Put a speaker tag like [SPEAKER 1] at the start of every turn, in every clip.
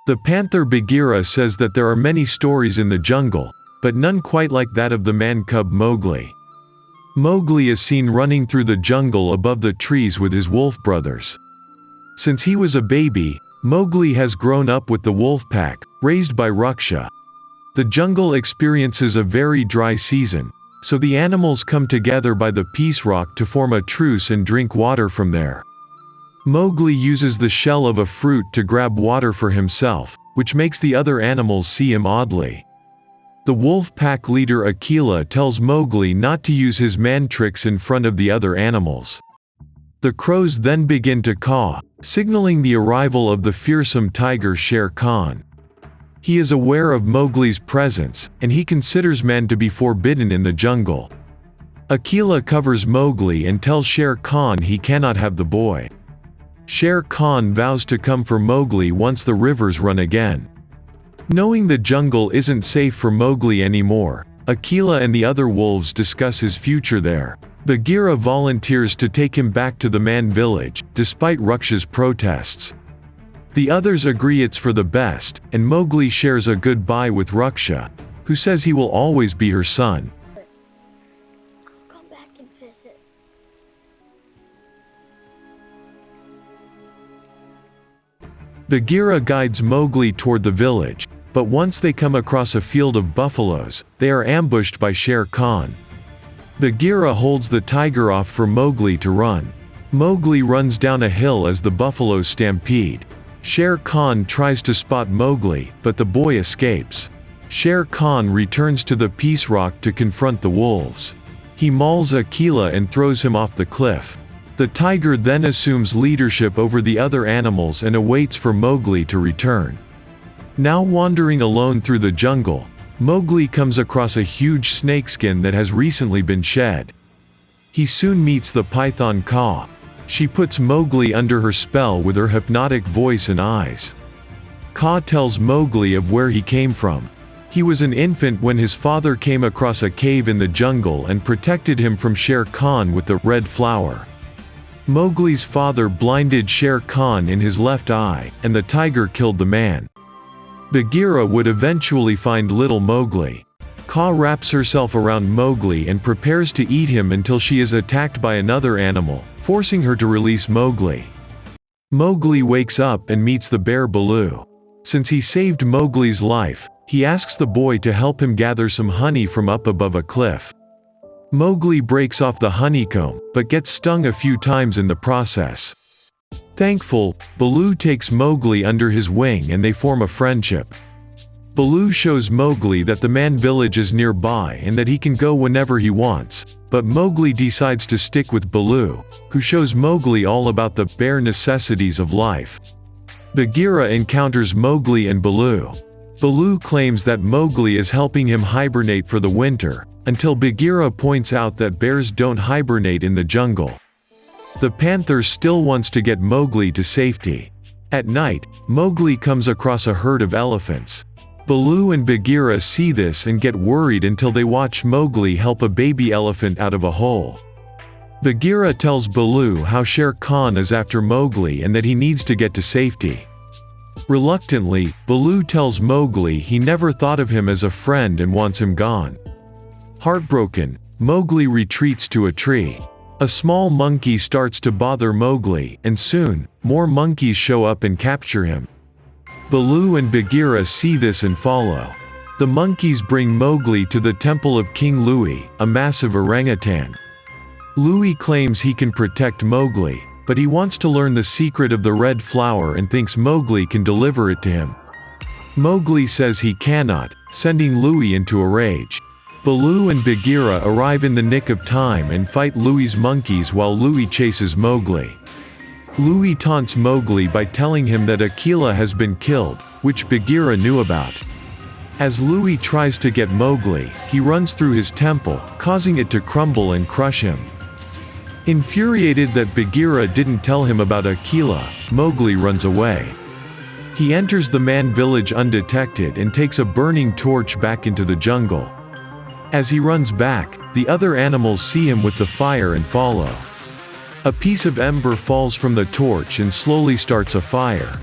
[SPEAKER 1] The panther Bagheera says that there are many stories in the jungle, but none quite like that of the man-cub Mowgli. Mowgli is seen running through the jungle above the trees with his wolf brothers. Since he was a baby, Mowgli has grown up with the wolf pack, raised by Raksha. The jungle experiences a very dry season, so the animals come together by the peace rock to form a truce and drink water from there. Mowgli uses the shell of a fruit to grab water for himself, which makes the other animals see him oddly. The wolf pack leader Akela tells Mowgli not to use his man tricks in front of the other animals. The crows then begin to caw, signaling the arrival of the fearsome tiger Shere Khan. He is aware of Mowgli's presence, and he considers man to be forbidden in the jungle. Akela covers Mowgli and tells Shere Khan he cannot have the boy. Shere Khan vows to come for Mowgli once the rivers run again. Knowing the jungle isn't safe for Mowgli anymore, Akela and the other wolves discuss his future there. Bagheera volunteers to take him back to the man village, despite Raksha's protests. The others agree it's for the best, and Mowgli shares a goodbye with Raksha, who says he will always be her son.
[SPEAKER 2] I'll go back and visit.
[SPEAKER 1] Bagheera guides Mowgli toward the village, but once they come across a field of buffaloes, they are ambushed by Shere Khan. Bagheera holds the tiger off for Mowgli to run. Mowgli runs down a hill as the buffaloes stampede. Shere Khan tries to spot Mowgli, but the boy escapes. Shere Khan returns to the peace rock to confront the wolves. He mauls Akela and throws him off the cliff. The tiger then assumes leadership over the other animals and awaits for Mowgli to return. Now wandering alone through the jungle, Mowgli comes across a huge snakeskin that has recently been shed. He soon meets the python Kaa. She puts Mowgli under her spell with her hypnotic voice and eyes. Kaa tells Mowgli of where he came from. He was an infant when his father came across a cave in the jungle and protected him from Shere Khan with the red flower. Mowgli's father blinded Shere Khan in his left eye, and the tiger killed the man. Bagheera would eventually find little Mowgli. Kaa wraps herself around Mowgli and prepares to eat him until she is attacked by another animal, forcing her to release Mowgli. Mowgli wakes up and meets the bear Baloo. Since he saved Mowgli's life, he asks the boy to help him gather some honey from up above a cliff. Mowgli breaks off the honeycomb, but gets stung a few times in the process. Thankful, Baloo takes Mowgli under his wing and they form a friendship. Baloo shows Mowgli that the man village is nearby and that he can go whenever he wants, but Mowgli decides to stick with Baloo, who shows Mowgli all about the bare necessities of life. Bagheera encounters Mowgli and Baloo. Baloo claims that Mowgli is helping him hibernate for the winter, until Bagheera points out that bears don't hibernate in the jungle. The panther still wants to get Mowgli to safety. At night, Mowgli comes across a herd of elephants. Baloo and Bagheera see this and get worried until they watch Mowgli help a baby elephant out of a hole. Bagheera tells Baloo how Shere Khan is after Mowgli and that he needs to get to safety. Reluctantly, Baloo tells Mowgli he never thought of him as a friend and wants him gone. Heartbroken, Mowgli retreats to a tree. A small monkey starts to bother Mowgli, and soon, more monkeys show up and capture him. Baloo and Bagheera see this and follow. The monkeys bring Mowgli to the temple of King Louie, a massive orangutan. Louie claims he can protect Mowgli, but he wants to learn the secret of the red flower and thinks Mowgli can deliver it to him. Mowgli says he cannot, sending Louie into a rage. Baloo and Bagheera arrive in the nick of time and fight Louie's monkeys while Louie chases Mowgli. Louie taunts Mowgli by telling him that Akela has been killed, which Bagheera knew about. As Louie tries to get Mowgli, he runs through his temple, causing it to crumble and crush him. Infuriated that Bagheera didn't tell him about Akela, Mowgli runs away. He enters the man village undetected and takes a burning torch back into the jungle. As he runs back, the other animals see him with the fire and follow. A piece of ember falls from the torch and slowly starts a fire.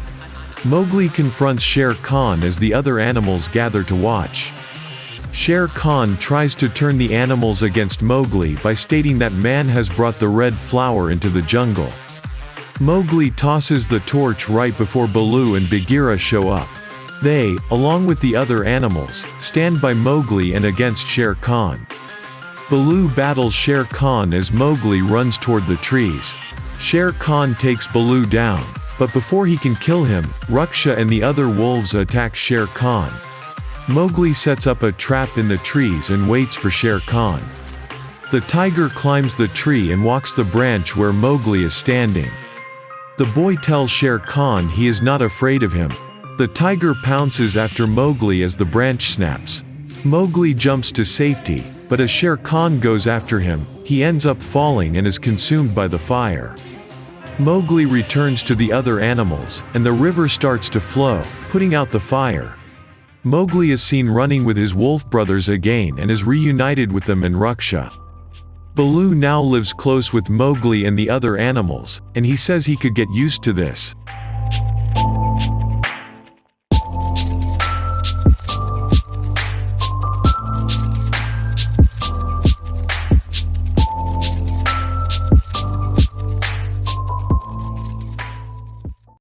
[SPEAKER 1] Mowgli confronts Shere Khan as the other animals gather to watch. Shere Khan tries to turn the animals against Mowgli by stating that man has brought the red flower into the jungle. Mowgli tosses the torch right before Baloo and Bagheera show up. They, along with the other animals, stand by Mowgli and against Shere Khan. Baloo battles Shere Khan as Mowgli runs toward the trees. Shere Khan takes Baloo down, but before he can kill him, Raksha and the other wolves attack Shere Khan. Mowgli sets up a trap in the trees and waits for Shere Khan. The tiger climbs the tree and walks the branch where Mowgli is standing. The boy tells Shere Khan he is not afraid of him. The tiger pounces after Mowgli as the branch snaps. Mowgli jumps to safety, but as Shere Khan goes after him, he ends up falling and is consumed by the fire. Mowgli returns to the other animals, and the river starts to flow, putting out the fire. Mowgli is seen running with his wolf brothers again and is reunited with them and Raksha. Baloo now lives close with Mowgli and the other animals, and he says he could get used to this.